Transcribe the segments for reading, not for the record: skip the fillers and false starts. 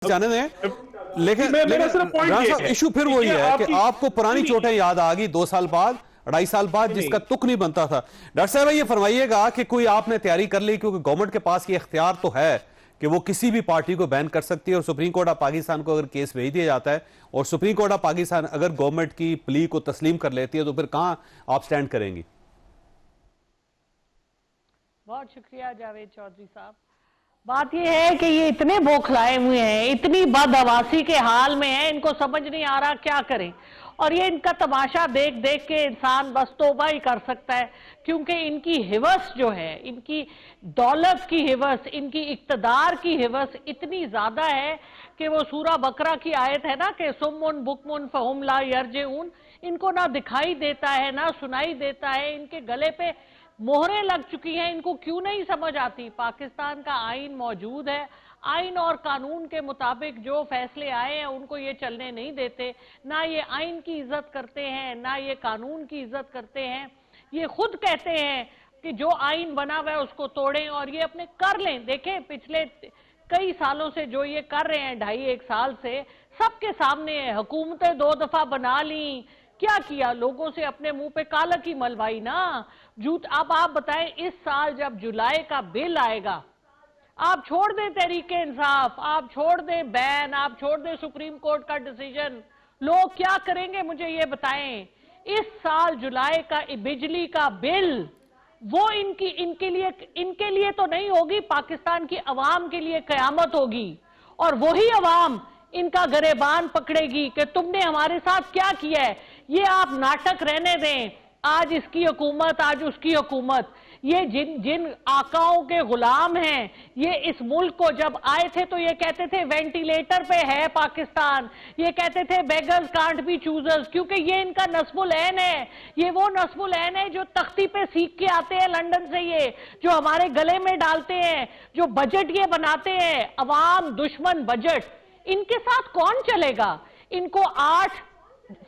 جانے دیں لیکن ایشو پھر وہی ہے کہ آپ کو پرانی چوٹیں یاد آگئی 2 سال بعد 2.5 سال بعد جس کا تک نہیں بنتا تھا۔ ڈاکٹر صاحب یہ فرمائیے گا کہ کوئی آپ نے تیاری کر لی، کیونکہ گورنمنٹ کے پاس یہ اختیار تو ہے کہ وہ کسی بھی پارٹی کو بین کر سکتی ہے، اور سپریم کورٹ آف پاکستان کو اگر کیس بھیج دیا جاتا ہے اور سپریم کورٹ آف پاکستان اگر گورنمنٹ کی پلی کو تسلیم کر لیتی ہے تو پھر کہاں آپ سٹینڈ کریں گی؟ بہت شکریہ جاوید چودھری صاحب۔ بات یہ ہے کہ یہ اتنے بوکھلائے ہوئے ہیں، اتنی بدحواسی کے حال میں ہیں، ان کو سمجھ نہیں آ رہا کیا کریں، اور یہ ان کا تماشا دیکھ دیکھ کے انسان بس توبہ ہی کر سکتا ہے، کیونکہ ان کی ہوس جو ہے، ان کی دولت کی ہوس، ان کی اقتدار کی ہوس اتنی زیادہ ہے کہ وہ سورہ بقرہ کی آیت ہے نا کہ سمن بکمن فہم لا یرجعون، ان کو نہ دکھائی دیتا ہے نہ سنائی دیتا ہے، ان کے گلے پہ مہریں لگ چکی ہیں۔ ان کو کیوں نہیں سمجھ آتی؟ پاکستان کا آئین موجود ہے، آئین اور قانون کے مطابق جو فیصلے آئے ہیں ان کو یہ چلنے نہیں دیتے، نہ یہ آئین کی عزت کرتے ہیں نہ یہ قانون کی عزت کرتے ہیں۔ یہ خود کہتے ہیں کہ جو آئین بنا ہوا ہے اس کو توڑیں اور یہ اپنے کر لیں۔ دیکھیں پچھلے کئی سالوں سے جو یہ کر رہے ہیں، 2.5 سال سے سب کے سامنے ہے، حکومتیں 2 دفعہ بنا لیں، کیا کیا؟ لوگوں سے اپنے منہ پہ کالک ہی ملوائی نا جھوٹ۔ اب آپ بتائیں اس سال جب جولائی کا بل آئے گا، آپ چھوڑ دیں تحریک انصاف، آپ چھوڑ دیں بین، آپ چھوڑ دیں سپریم کورٹ کا ڈیسیجن، لوگ کیا کریں گے مجھے یہ بتائیں؟ اس سال جولائی کا بجلی کا بل وہ ان کے لیے تو نہیں ہوگی، پاکستان کی عوام کے لیے قیامت ہوگی، اور وہی عوام ان کا گریبان پکڑے گی کہ تم نے ہمارے ساتھ کیا کیا ہے۔ یہ آپ ناٹک رہنے دیں، آج اس کی حکومت آج اس کی حکومت، یہ جن آقاؤں کے غلام ہیں، یہ اس ملک کو جب آئے تھے تو یہ کہتے تھے وینٹیلیٹر پہ ہے پاکستان، یہ کہتے تھے بیگرز کانٹ بی چوزرز، کیونکہ یہ ان کا نصب العین ہے، یہ وہ نصب العین ہے جو تختی پہ سیکھ کے آتے ہیں لندن سے، یہ جو ہمارے گلے میں ڈالتے ہیں، جو بجٹ یہ بناتے ہیں، عوام دشمن بجٹ۔ ان کے ساتھ کون چلے گا؟ ان کو 8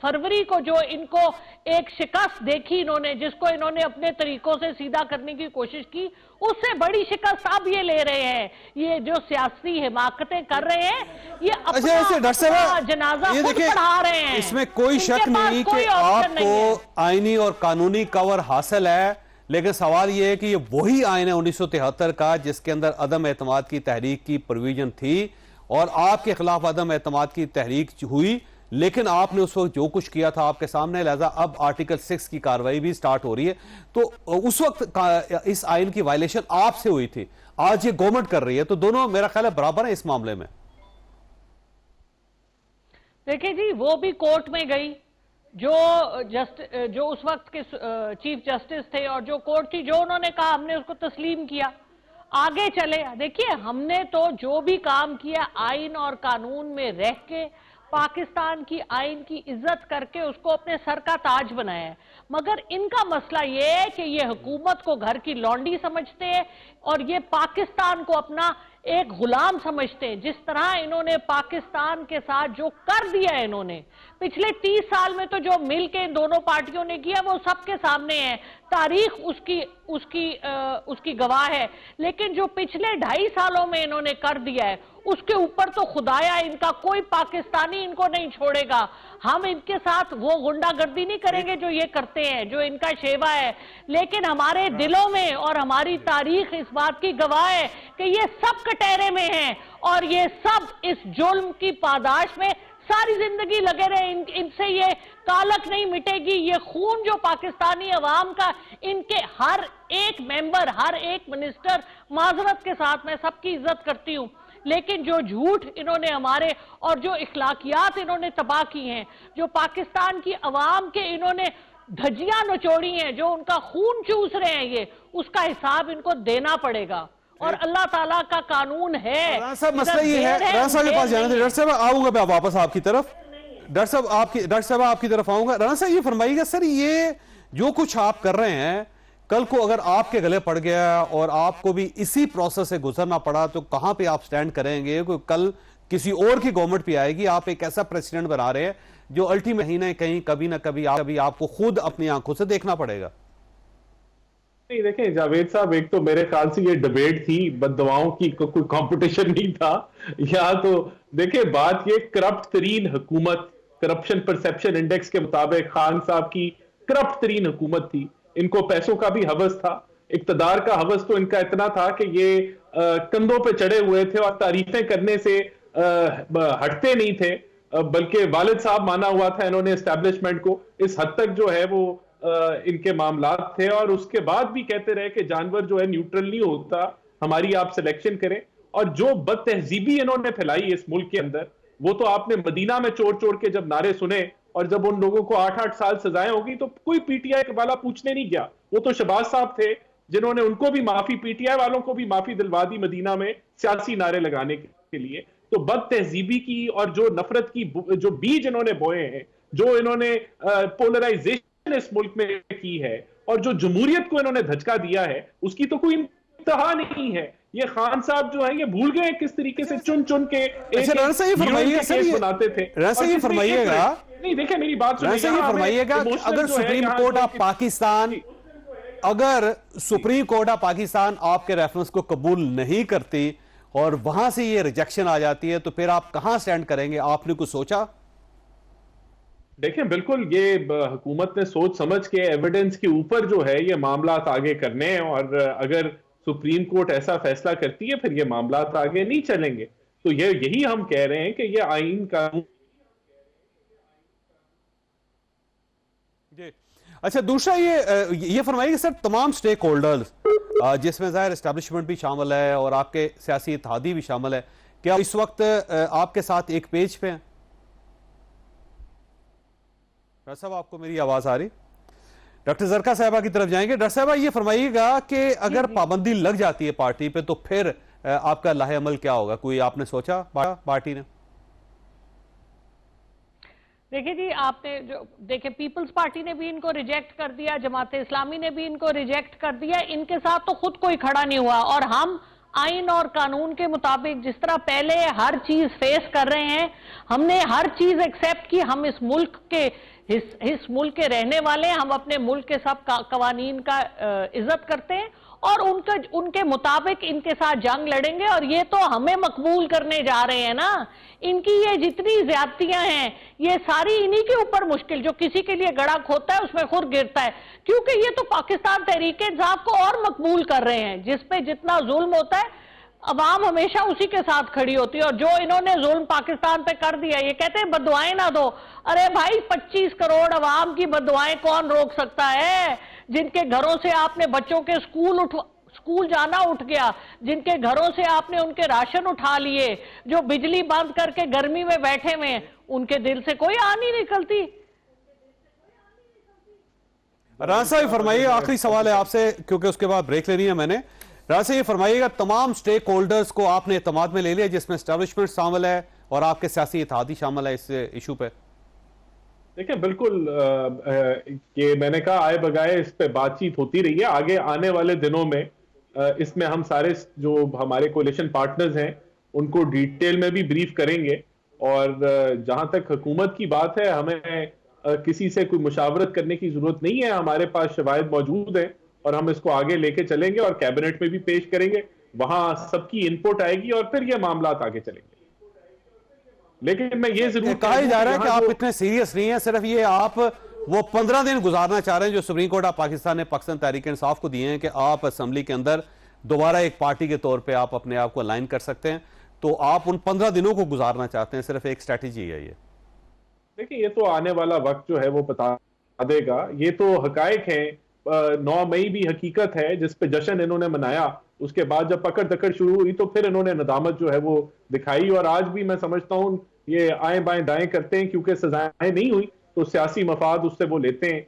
فروری کو جو ان کو ایک شکست دیکھی انہوں نے، جس کو انہوں نے اپنے طریقوں سے سیدھا کرنے کی کوشش کی، اس سے بڑی شکست اب یہ لے رہے ہیں۔ یہ جو سیاسی حماقتیں کر رہے ہیں، یہ اپنا جنازہ خود پڑھا رہے ہیں۔ اس میں کوئی شک نہیں کہ آپ کو آئینی اور قانونی کور حاصل ہے، لیکن سوال یہ ہے کہ یہ وہی آئین ہے 1973 کا جس کے اندر عدم اعتماد کی تحریک کی پروویژن تھی، اور آپ کے خلاف عدم اعتماد کی تحریک ہوئی، لیکن آپ نے اس وقت جو کچھ کیا تھا آپ کے سامنے، لہذا اب آرٹیکل 6 کی کارروائی بھی سٹارٹ ہو رہی ہے۔ تو اس وقت اس آئین کی وائلیشن آپ سے ہوئی تھی، آج یہ گورنمنٹ کر رہی ہے، تو دونوں میرا خیال ہے برابر ہیں اس معاملے میں۔ دیکھیں جی، وہ بھی کورٹ میں گئی، جو اس وقت کے چیف جسٹس تھے اور جو کورٹ تھی، جو انہوں نے کہا ہم نے اس کو تسلیم کیا، آگے چلے۔ دیکھیے ہم نے تو جو بھی کام کیا آئین اور قانون میں رہ کے، پاکستان کی آئین کی عزت کر کے اس کو اپنے سر کا تاج بنایا ہے، مگر ان کا مسئلہ یہ ہے کہ یہ حکومت کو گھر کی لونڈی سمجھتے ہیں اور یہ پاکستان کو اپنا ایک غلام سمجھتے ہیں۔ جس طرح انہوں نے پاکستان کے ساتھ جو کر دیا ہے، انہوں نے پچھلے 30 سال میں تو جو مل کے ان دونوں پارٹیوں نے کیا وہ سب کے سامنے ہے، تاریخ اس کی گواہ ہے، لیکن جو پچھلے 2.5 سالوں میں انہوں نے کر دیا ہے اس کے اوپر تو خدایا ان کا کوئی پاکستانی ان کو نہیں چھوڑے گا۔ ہم ان کے ساتھ وہ غنڈہ گردی نہیں کریں گے جو یہ کرتے ہیں، جو ان کا شیوا ہے، لیکن ہمارے دلوں میں اور ہماری تاریخ اس بات کی گواہ ہے کہ یہ سب کٹہرے میں ہیں، اور یہ سب اس جرم کی پاداش میں ساری زندگی لگے رہے۔ ان سے یہ کالک نہیں مٹے گی، یہ خون جو پاکستانی عوام کا، ان کے ہر ایک ممبر، ہر ایک منسٹر، معذرت کے ساتھ میں سب کی عزت کرتی ہوں، لیکن جو جھوٹ انہوں نے ہمارے اور جو اخلاقیات انہوں نے تباہ کی ہیں، جو پاکستان کی عوام کے انہوں نے دھجیاں نچوڑی ہیں، جو ان کا خون چوس رہے ہیں، یہ اس کا حساب ان کو دینا پڑے گا، اور اللہ تعالیٰ کا قانون ہے۔ رانا صاحب مسئلہ یہ ہے، رانا صاحب کے پاس جانا تھا، ڈاکٹر صاحب آؤں گا میں واپس آپ کی طرف، ڈاکٹر صاحب آپ کی طرف آؤں گا۔ رانا صاحب یہ فرمائیے گا سر، یہ جو کچھ آپ کر رہے ہیں، کل کو اگر آپ کے گلے پڑ گیا اور آپ کو بھی اسی پروسیس سے گزرنا پڑا تو کہاں پہ آپ سٹینڈ کریں گے؟ کل کسی اور کی گورنمنٹ پہ آئے گی، آپ ایک ایسا پریسیڈنٹ بنا رہے ہیں جو الٹیمیٹ کہیں کبھی نہ کبھی آپ کو خود اپنی آنکھوں سے دیکھنا پڑے گا۔ نہیں دیکھیں جاوید صاحب، ایک تو میرے خیال سے یہ ڈبیٹ تھی، بد دعاؤں کی کوئی کمپٹیشن نہیں تھا. یا تو دیکھیں بات یہ کرپٹ ترین حکومت، کرپشن پرسپشن انڈیکس کے مطابق خان صاحب کی کرپٹ ترین حکومت تھی. ان کو پیسوں کا بھی ہوس تھا، اقتدار کا ہوس تو ان کا اتنا تھا کہ یہ کندھوں پہ چڑھے ہوئے تھے اور تعریفیں کرنے سے ہٹتے نہیں تھے، بلکہ والد صاحب مانا ہوا تھا انہوں نے اسٹیبلشمنٹ کو. اس حد تک جو ہے وہ ان کے معاملات تھے، اور اس کے بعد بھی کہتے رہے کہ جانور جو ہے نیوٹرل نہیں ہوتا، ہماری آپ سلیکشن کریں. اور جو بد تہذیبی انہوں نے پھیلائی اس ملک کے اندر، وہ تو آپ نے مدینہ میں چوڑ چوڑ کے جب نعرے سنے، اور جب ان لوگوں کو 8-8 سال سزائیں ہوگی تو کوئی پی ٹی آئی والا پوچھنے نہیں گیا. وہ تو شہباز صاحب تھے جنہوں نے ان کو بھی معافی، پی ٹی آئی والوں کو بھی معافی دلوا دی مدینہ میں سیاسی نعرے لگانے کے لیے. تو بد تہذیبی کی اور جو نفرت کی جو بیج انہوں نے بوئے ہیں، جو انہوں نے پولرائزیشن اس ملک میں کی ہے، اور جو جمہوریت کو انہوں نے دھچکا دیا ہے، اس کی تو کوئی انتہا نہیں ہے. یہ خان صاحب جو ہیں یہ بھول گئے کس طریقے سے چن چن کے بناتے تھے. یہ فرمائیے گا، نہیں دیکھیں میری بات فرمائیے گا، اگر سپریم کورٹ آف پاکستان، اگر سپریم کورٹ آف پاکستان آپ کے ریفرنس کو قبول نہیں کرتی اور وہاں سے یہ ریجیکشن آ جاتی ہے، تو پھر آپ کہاں سٹینڈ کریں گے؟ آپ نے کچھ سوچا؟ دیکھیں بالکل یہ حکومت نے سوچ سمجھ کے ایویڈنس کے اوپر جو ہے یہ معاملات آگے کرنے ہیں، اور اگر سپریم کورٹ ایسا فیصلہ کرتی ہے پھر یہ معاملات آگے نہیں چلیں گے. تو یہی ہم کہہ رہے ہیں کہ یہ آئین قانون. جی اچھا، دوسرا یہ فرمائیے کہ سر تمام سٹیک ہولڈرز جس میں ظاہر اسٹیبلشمنٹ بھی شامل ہے اور آپ کے سیاسی اتحادی بھی شامل ہے، کیا اس وقت آپ کے ساتھ ایک پیج پہ ہیں؟ ڈاکٹر صاحب آپ کو میری آواز آ رہی؟ ڈاکٹر زرکا صاحبہ کی طرف جائیں گے. ڈاکٹر صاحبہ یہ فرمائیے گا کہ اگر پابندی لگ جاتی ہے پارٹی پہ تو پھر آپ کا لاہ عمل کیا ہوگا؟ کوئی آپ نے سوچا پارٹی نے؟ دیکھیں جی، آپ نے جو دیکھیں پیپلز پارٹی نے بھی ان کو ریجیکٹ کر دیا، جماعت اسلامی نے بھی ان کو ریجیکٹ کر دیا. ان کے ساتھ تو خود کوئی کھڑا نہیں ہوا. اور ہم آئین اور قانون کے مطابق جس طرح پہلے ہر چیز فیس کر رہے ہیں، ہم نے ہر چیز ایکسیپٹ کی. ہم اس ملک کے رہنے والے ہیں، ہم اپنے ملک کے سب قوانین کا عزت کرتے ہیں، اور ان کے مطابق ان کے ساتھ جنگ لڑیں گے. اور یہ تو ہمیں مقبول کرنے جا رہے ہیں نا. ان کی یہ جتنی زیادتیاں ہیں یہ ساری انہی کے اوپر مشکل، جو کسی کے لیے گڑا کھوتا ہے اس میں خود گرتا ہے. کیونکہ یہ تو پاکستان تحریک انصاف کو اور مقبول کر رہے ہیں. جس پہ جتنا ظلم ہوتا ہے عوام ہمیشہ اسی کے ساتھ کھڑی ہوتی ہے. اور جو انہوں نے ظلم پاکستان پہ کر دیا، یہ کہتے ہیں بد دعائیں نہ دو. ارے بھائی 25 کروڑ عوام کی بد دعائیں کون روک سکتا ہے؟ جن کے گھروں سے آپ نے بچوں کے اسکول جانا اٹھ گیا، جن کے گھروں سے آپ نے ان کے راشن اٹھا لیے، جو بجلی بند کر کے گرمی میں بیٹھے ہوئے، ان کے دل سے کوئی آن نہیں نکلتی. رانا صاحب فرمائیے، آخری سوال ہے آپ سے کیونکہ اس کے بعد بریک لینی ہے میں نے. رانا صاحب یہ فرمائیے گا، تمام سٹیک ہولڈرز کو آپ نے اعتماد میں لے لیا جس میں اسٹیبلشمنٹ شامل ہے اور آپ کے سیاسی اتحادی شامل ہے اس ایشو پہ؟ دیکھیں بالکل کہ میں نے کہا آئے بگائے اس پہ بات چیت ہوتی رہی ہے. آگے آنے والے دنوں میں اس میں ہم سارے جو ہمارے کولیشن پارٹنرز ہیں ان کو ڈیٹیل میں بھی بریف کریں گے. اور جہاں تک حکومت کی بات ہے، ہمیں کسی سے کوئی مشاورت کرنے کی ضرورت نہیں ہے. ہمارے پاس شواہد موجود ہیں اور ہم اس کو آگے لے کے چلیں گے اور کیبنٹ میں بھی پیش کریں گے. وہاں سب کی انپوٹ آئے گی اور پھر یہ معاملات آگے چلیں گے. لیکن میں یہ ضرور کہا جا رہا ہے کہ آپ اتنے سیریس نہیں ہیں، صرف یہ آپ وہ 15 دن گزارنا چاہ رہے ہیں جو سپریم کورٹ آف پاکستان نے پاکستان تحریک انصاف کو دیے ہیں کہ آپ اسمبلی کے اندر دوبارہ ایک پارٹی کے طور پہ آپ اپنے آپ کو الائن کر سکتے ہیں. تو آپ ان 15 دنوں کو گزارنا چاہتے ہیں، صرف ایک اسٹریٹجی ہے یہ؟ دیکھیں یہ تو آنے والا وقت جو ہے وہ بتا دے گا. یہ تو حقائق ہیں. 9 مئی بھی حقیقت ہے جس پہ جشن انہوں نے منایا. اس کے بعد جب پکڑ دکڑ شروع ہوئی تو پھر انہوں نے ندامت جو ہے وہ دکھائی. اور آج بھی میں سمجھتا ہوں یہ آئیں بائیں دائیں کرتے ہیں کیونکہ سزائیں نہیں ہوئی تو سیاسی مفاد اس سے وہ لیتے ہیں.